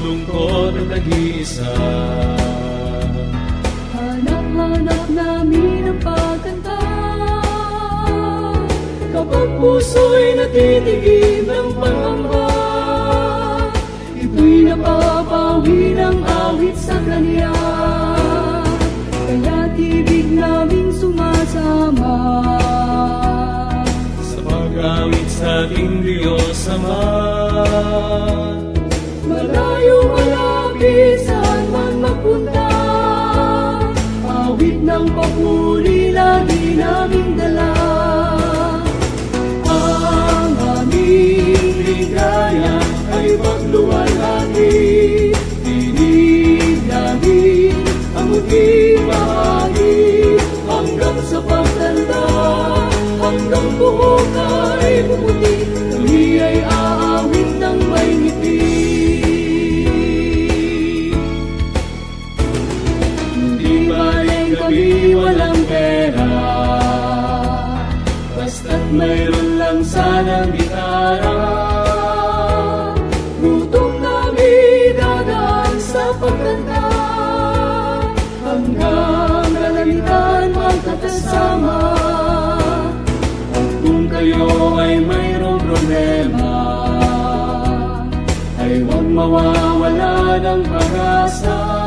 nalulungkot at nag-iisa. Hanap-hanap namin ang pagkanta, kapag puso'y natitigib ng pangamba. Ito'y napapawi ng awit sa Kanya, kaya't ibig naming sumasama Sa pag-awit sa ating Diyos Ama. Malayo malapit saan man magpunta, awit ng papuri lagi naming dala. Ang aming ligaya ay pagluwalhati, tinig namin ang muting bahagi, hanggang sa pagtanda, hanggang buhok ay pumuti, kami ay aawit ng may ngiti. Hindi baling kami walang pera, basta't mayroon lang sanang gitara. Gutom namin dadaan sa pagkanta, hanggang kalamitan magkakasama. At kung kayo ay mayroong problema, ay huwag mawawala ng pag-asa.